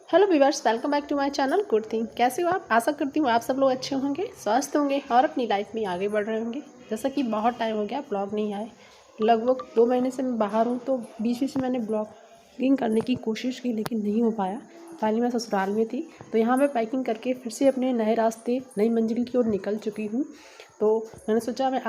Hello viewers, welcome back to my channel good thing. कैसे हो आप? आशा करती हूँ आप सब लोग अच्छे होंगे, स्वस्थ होंगे और अपनी लाइफ में आगे बढ़ रहे होंगे। जैसा कि बहुत टाइम हो गया ब्लॉग नहीं आए, लगभग 2 महीने से मैं बाहर हूँ, तो बीच बीच में मैंने ब्लॉगिंग करने की कोशिश की लेकिन नहीं हो पाया। फाइनली मैं ससुराल में थी, तो यहाँ मैं पैकिंग करके फिर से अपने नए रास्ते, नई मंजिल की ओर निकल चुकी हूँ। तो मैंने सोचा मैं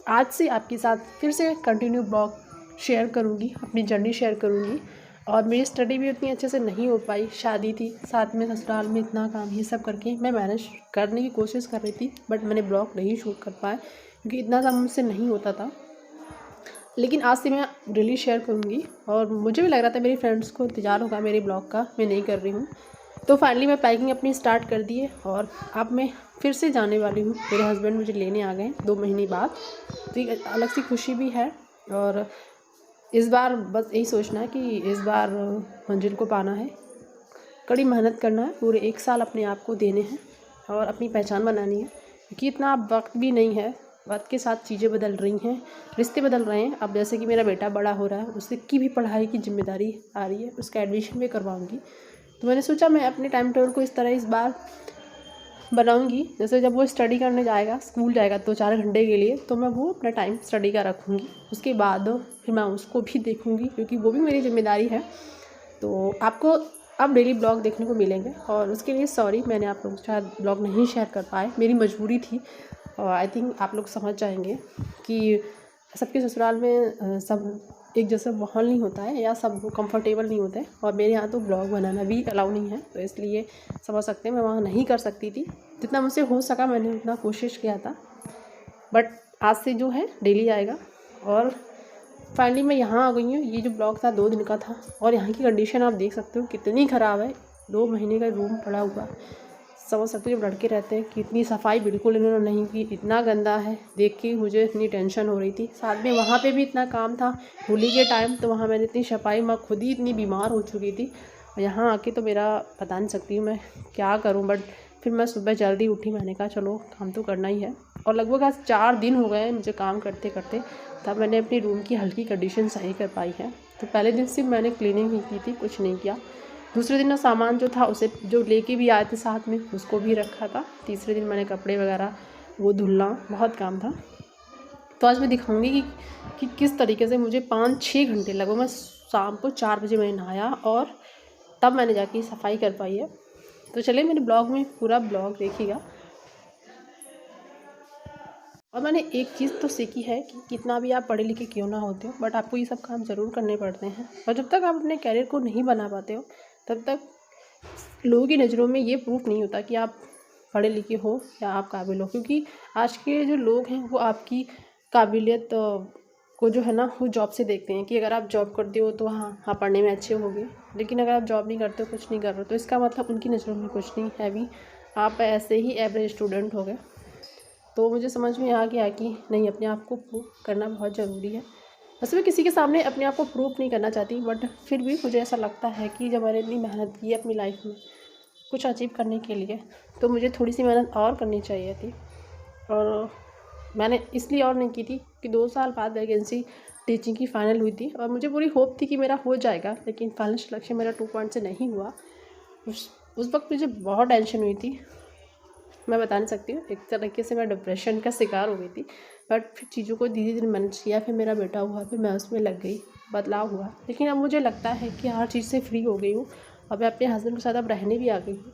आज से आपके साथ फिर से कंटिन्यू ब्लॉग शेयर करूँगी, अपनी जर्नी शेयर करूँगी। और मेरी स्टडी भी उतनी अच्छे से नहीं हो पाई, शादी थी, साथ में ससुराल में इतना काम, ये सब करके मैं मैनेज करने की कोशिश कर रही थी, बट मैंने ब्लॉग नहीं शूट कर पाया क्योंकि इतना काम मुझसे नहीं होता था। लेकिन आज से मैं डेली शेयर करूँगी और मुझे भी लग रहा था मेरी फ्रेंड्स को इंतज़ार होगा मेरे ब्लॉग का, मैं नहीं कर रही हूँ। तो फाइनली मैं पैकिंग अपनी स्टार्ट कर दी है और अब मैं फिर से जाने वाली हूँ। मेरे हस्बैंड मुझे लेने आ गए 2 महीने बाद, तो एक अलग सी खुशी भी है। और इस बार बस यही सोचना है कि इस बार मंजिल को पाना है, कड़ी मेहनत करना है, पूरे 1 साल अपने आप को देने हैं और अपनी पहचान बनानी है क्योंकि इतना अब वक्त भी नहीं है। वक्त के साथ चीज़ें बदल रही हैं, रिश्ते बदल रहे हैं। अब जैसे कि मेरा बेटा बड़ा हो रहा है, उसकी भी पढ़ाई की जिम्मेदारी आ रही है, उसका एडमिशन भी करवाऊँगी। तो मैंने सोचा मैं अपने टाइम टेबल को इस तरह इस बार बनाऊंगी, जैसे जब वो स्टडी करने जाएगा, स्कूल जाएगा 2-4 घंटे के लिए, तो मैं वो अपना टाइम स्टडी का रखूँगी। उसके बाद फिर मैं उसको भी देखूँगी क्योंकि वो भी मेरी जिम्मेदारी है। तो आपको अब डेली ब्लॉग देखने को मिलेंगे और उसके लिए सॉरी, मैंने आप लोगों के साथ ब्लॉग नहीं शेयर कर पाए, मेरी मजबूरी थी। और आई थिंक आप लोग समझ जाएंगे कि सबके ससुराल में सब एक जैसा माहौल नहीं होता है या सब कंफर्टेबल नहीं होते, और मेरे यहाँ तो ब्लॉग बनाना भी अलाउ नहीं है, तो इसलिए समझ सकते हैं मैं वहाँ नहीं कर सकती थी। जितना मुझसे हो सका मैंने उतना कोशिश किया था, बट आज से जो है डेली आएगा। और फाइनली मैं यहाँ आ गई हूँ। ये जो ब्लॉग था 2 दिन का था और यहाँ की कंडीशन आप देख सकते हो कितनी ख़राब है। 2 महीने का रूम पड़ा हुआ, समझ सकते हो जब लड़के रहते हैं कि इतनी सफाई बिल्कुल इन्होंने नहीं की, इतना गंदा है। देख के मुझे इतनी टेंशन हो रही थी। साथ में वहाँ पे भी इतना काम था होली के टाइम, तो वहाँ मैंने इतनी सफाई, मैं खुद ही इतनी बीमार हो चुकी थी। और यहाँ आके तो मेरा बता नहीं सकती हूँ मैं क्या करूँ, बट फिर मैं सुबह जल्दी उठी, मैंने कहा चलो काम तो करना ही है। और लगभग आज 4 दिन हो गए मुझे काम करते करते, तब मैंने अपनी रूम की हल्की कंडीशन सही कर पाई है। तो पहले दिन सिर्फ मैंने क्लीनिंग ही की थी, कुछ नहीं किया। दूसरे दिन ना सामान जो था उसे जो लेके भी आए थे साथ में, उसको भी रखा था। तीसरे दिन मैंने कपड़े वगैरह वो धुलना, बहुत काम था। तो आज मैं दिखाऊंगी कि किस तरीके से मुझे 5-6 घंटे लगभग, मैं शाम को 4 बजे मैंने नहाया और तब मैंने जाके सफाई कर पाई है। तो चलिए मेरे ब्लॉग में पूरा ब्लॉग देखिएगा। और मैंने एक चीज़ तो सीखी है कि कितना भी आप पढ़े लिखे क्यों ना होते हो, बट आपको ये सब काम ज़रूर करने पड़ते हैं। और जब तक आप अपने कैरियर को नहीं बना पाते हो, तब तक लोगों की नज़रों में ये प्रूफ नहीं होता कि आप पढ़े लिखे हो या आप काबिल हो। क्योंकि आज के जो लोग हैं वो आपकी काबिलियत को जो है ना, वो जॉब से देखते हैं कि अगर आप जॉब करते हो तो हाँ हाँ पढ़ने में अच्छे होगे, लेकिन अगर आप जॉब नहीं करते हो, कुछ नहीं कर रहे हो, तो इसका मतलब उनकी नज़रों में कुछ नहीं है भी, आप ऐसे ही एवरेज स्टूडेंट हो गए। तो मुझे समझ में आ गया कि नहीं, अपने आप को प्रूव करना बहुत ज़रूरी है। वैसे मैं किसी के सामने अपने आप को प्रूव नहीं करना चाहती, बट फिर भी मुझे ऐसा लगता है कि जब मैंने इतनी मेहनत की है अपनी लाइफ में कुछ अचीव करने के लिए, तो मुझे थोड़ी सी मेहनत और करनी चाहिए थी। और मैंने इसलिए और नहीं की थी कि 2 साल बाद वैकेंसी टीचिंग की फ़ाइनल हुई थी और मुझे पूरी होप थी कि मेरा हो जाएगा, लेकिन फाइनल सिलेक्शन मेरा 2 पॉइंट से नहीं हुआ। उस वक्त मुझे बहुत टेंशन हुई थी, मैं बता नहीं सकती हूँ। एक तरीके से मैं डिप्रेशन का शिकार हो गई थी, बट फिर चीज़ों को धीरे धीरे मैनेज किया। फिर मेरा बेटा हुआ, फिर मैं उसमें लग गई, बदलाव हुआ। लेकिन अब मुझे लगता है कि हर चीज़ से फ्री हो गई हूँ और मैं अपने हस्बैंड के साथ अब रहने भी आ गई हूँ।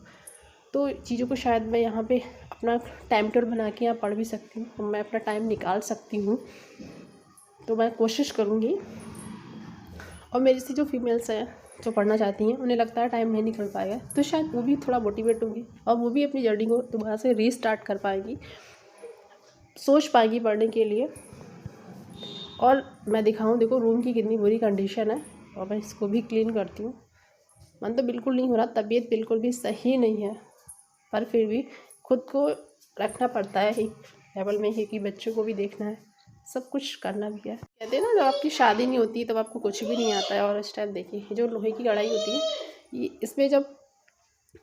तो चीज़ों को शायद मैं यहाँ पे अपना टाइम टेबल बना के यहाँ पढ़ भी सकती हूँ और मैं अपना टाइम निकाल सकती हूँ। तो मैं कोशिश करूँगी। और मेरी से जो फीमेल्स हैं जो पढ़ना चाहती हैं, उन्हें लगता है टाइम नहीं निकल पाएगा, तो शायद वो भी थोड़ा मोटिवेट होंगी और वो भी अपनी जर्नी को दोबारा से रीस्टार्ट कर पाएंगी, सोच पाएंगी पढ़ने के लिए। और मैं दिखाऊं, देखो रूम की कितनी बुरी कंडीशन है और मैं इसको भी क्लीन करती हूँ। मन तो बिल्कुल नहीं हो रहा, तबीयत बिल्कुल भी सही नहीं है, पर फिर भी खुद को रखना पड़ता है एक लेवल में ही कि बच्चों को भी देखना है, सब कुछ करना भी है। कहते हैं ना, जब आपकी शादी नहीं होती तब आपको कुछ भी नहीं आता है। और इस टाइम देखिए जो लोहे की कढ़ाई होती है, ये इसमें जब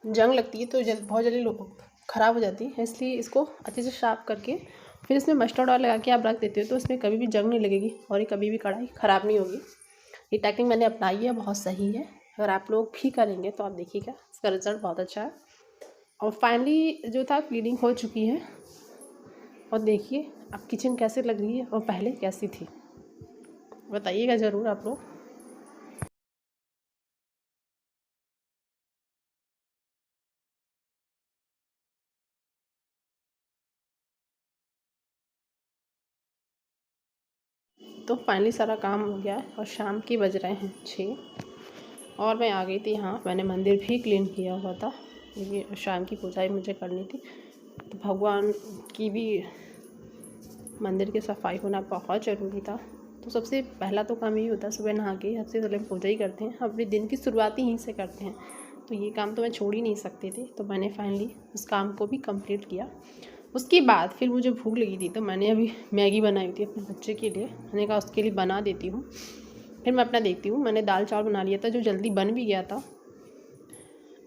जंग लगती है तो बहुत जल्दी ख़राब हो जाती है। इसलिए इसको अच्छे से साफ करके फिर इसमें मस्टर्ड ऑयल लगा के आप रख देते हो, तो इसमें कभी भी जंग नहीं लगेगी और ये कभी भी कढ़ाई ख़राब नहीं होगी। ये टेक्निक मैंने अपनाई है, बहुत सही है। अगर आप लोग भी करेंगे तो आप देखिएगा इसका रिज़ल्ट बहुत अच्छा है। और फाइनली जो था क्लीनिंग हो चुकी है। और देखिए अब किचन कैसे लग रही है और पहले कैसी थी, बताइएगा ज़रूर आप लोग। तो फाइनली सारा काम हो गया है और शाम के बज रहे हैं 6 और मैं आ गई थी यहाँ। मैंने मंदिर भी क्लीन किया हुआ था क्योंकि शाम की पूजा ही मुझे करनी थी। तो भगवान की भी मंदिर की सफाई होना बहुत ज़रूरी था। तो सबसे पहला तो काम यही होता है, सुबह नहा के सबसे पहले पूजा ही करते हैं, अपने दिन की शुरुआत ही यहीं से करते हैं। तो ये काम तो मैं छोड़ ही नहीं सकती थी, तो मैंने फाइनली उस काम को भी कंप्लीट किया। उसके बाद फिर मुझे भूख लगी थी, तो मैंने अभी मैगी बनाई थी अपने बच्चे के लिए। मैंने कहा उसके लिए बना देती हूँ, फिर मैं अपना देखती हूँ। मैंने दाल चावल बना लिया था जो जल्दी बन भी गया था।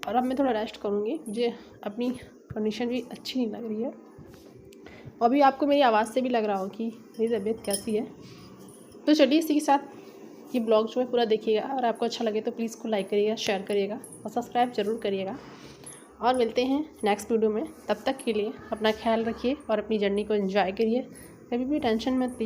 और अब मैं थोड़ा रेस्ट करूँगी, मुझे अपनी कंडीशन भी अच्छी नहीं लग रही है। और अभी आपको मेरी आवाज़ से भी लग रहा हो कि मेरी तबीयत कैसी है। तो चलिए इसी के साथ ये ब्लॉग जो है पूरा देखिएगा, और आपको अच्छा लगे तो प्लीज़ को लाइक करिएगा, शेयर करिएगा और सब्सक्राइब ज़रूर करिएगा। और मिलते हैं नेक्स्ट वीडियो में। तब तक के लिए अपना ख्याल रखिए और अपनी जर्नी को एंजॉय करिए। कभी भी टेंशन मत लीजिए।